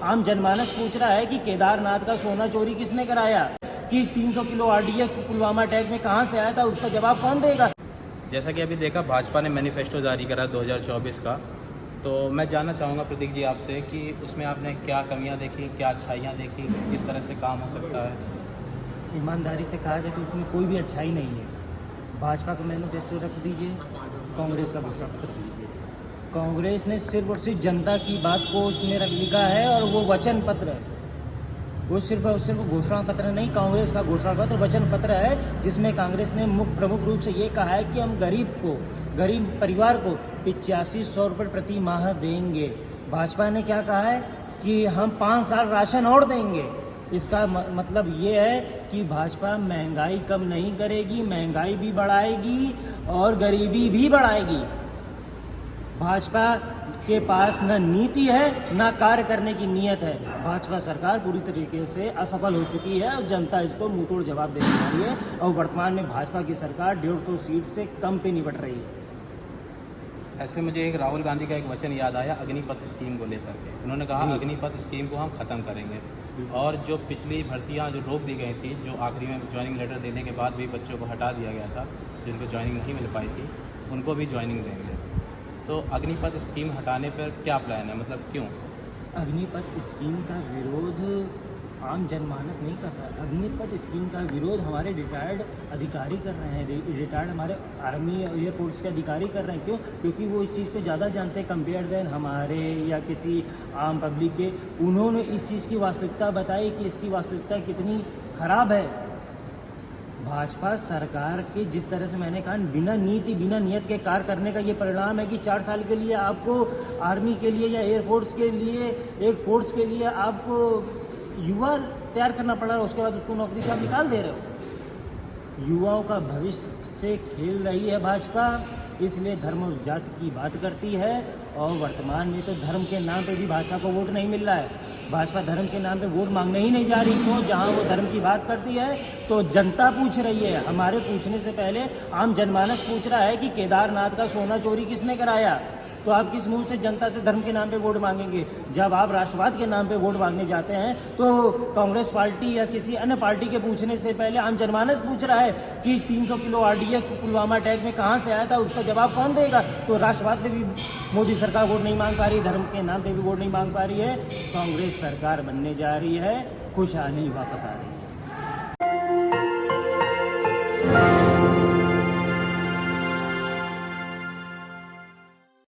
आम जनमानस पूछ रहा है कि केदारनाथ का सोना चोरी किसने कराया, कि 300 किलो आरडीएक्स पुलवामा अटैक में कहाँ से आया था, उसका जवाब कौन देगा। जैसा कि अभी देखा, भाजपा ने मैनिफेस्टो जारी करा 2024 का, तो मैं जानना चाहूँगा प्रतीक जी आपसे कि उसमें आपने क्या कमियां देखी, क्या अच्छाइयाँ देखी, किस तरह से काम हो सकता है। ईमानदारी से कहा जाए तो उसमें कोई भी अच्छाई नहीं है। भाजपा का मैनिफेस्टो रख दीजिए, कांग्रेस का घोषणा पत्र रख दीजिए। कांग्रेस ने सिर्फ और सिर्फ जनता की बात को उसमें रख लिखा है और वो वचन पत्र है। वो सिर्फ और सिर्फ घोषणा पत्र नहीं, कांग्रेस का घोषणा पत्र वचन पत्र है, जिसमें कांग्रेस ने प्रमुख रूप से ये कहा है कि हम गरीब परिवार को 8500 रुपये प्रति माह देंगे। भाजपा ने क्या कहा है कि हम 5 साल राशन और देंगे। इसका मतलब ये है कि भाजपा महंगाई कम नहीं करेगी, महंगाई भी बढ़ाएगी और गरीबी भी बढ़ाएगी। भाजपा के पास न नीति है न कार्य करने की नीयत है। भाजपा सरकार पूरी तरीके से असफल हो चुकी है और जनता इसको मुंहतोड़ जवाब देने वाली है और वर्तमान में भाजपा की सरकार 150 सीट से कम पे निपट रही है। ऐसे मुझे एक राहुल गांधी का एक वचन याद आया अग्निपथ स्कीम को लेकर के। उन्होंने कहा अग्निपथ स्कीम को हम ख़त्म करेंगे, और जो पिछली भर्तियां जो रोक दी गई थी, जो आखिरी में ज्वाइनिंग लेटर देने के बाद भी बच्चों को हटा दिया गया था, जिनको ज्वाइनिंग नहीं मिल पाई थी, उनको भी ज्वाइनिंग देंगे। तो अग्निपथ स्कीम हटाने पर क्या प्लान है, मतलब क्यों? अग्निपथ स्कीम का विरोध आम जनमानस नहीं कर रहा है। अग्निपथ स्कीम का विरोध हमारे रिटायर्ड अधिकारी कर रहे हैं, रिटायर्ड हमारे आर्मी एयरफोर्स के अधिकारी कर रहे हैं। क्यों? क्योंकि वो इस चीज़ को ज़्यादा जानते हैं कंपेयर देन हमारे या किसी आम पब्लिक के। उन्होंने इस चीज़ की वास्तविकता बताई कि इसकी वास्तविकता कितनी खराब है। भाजपा सरकार के जिस तरह से मैंने कहा बिना नीति बिना नियत के कार्य करने का ये परिणाम है कि 4 साल के लिए आपको आर्मी के लिए या एयरफोर्स के लिए एक फोर्स के लिए आपको युवा तैयार करना पड़ रहा है, उसके बाद उसको नौकरी से आप निकाल दे रहे हो। युवाओं का भविष्य से खेल रही है भाजपा, इसलिए धर्म और जाति की बात करती है। और वर्तमान में तो धर्म के नाम पे भी भाजपा को वोट नहीं मिल रहा है। भाजपा धर्म के नाम पे वोट मांगने ही नहीं जा रही। क्यों? जहां वो धर्म की बात करती है तो जनता पूछ रही है। हमारे पूछने से पहले आम जनमानस पूछ रहा है कि केदारनाथ का सोना चोरी किसने कराया। तो आप किस मुंह से जनता से धर्म के नाम पे वोट मांगेंगे? जब आप राष्ट्रवाद के नाम पे वोट मांगने जाते हैं तो कांग्रेस पार्टी या किसी अन्य पार्टी के पूछने से पहले आम जनमानस पूछ रहा है कि 300 किलो आरडीएक्स पुलवामा अटैक में कहाँ से आया था, उसका जवाब कौन देगा। तो राष्ट्रवाद पे भी मोदी सरकार वोट नहीं मांग पा रही, धर्म के नाम पे भी वोट नहीं मांग पा रही है। कांग्रेस सरकार बनने जा रही है, खुशहाली वापस आ रही है।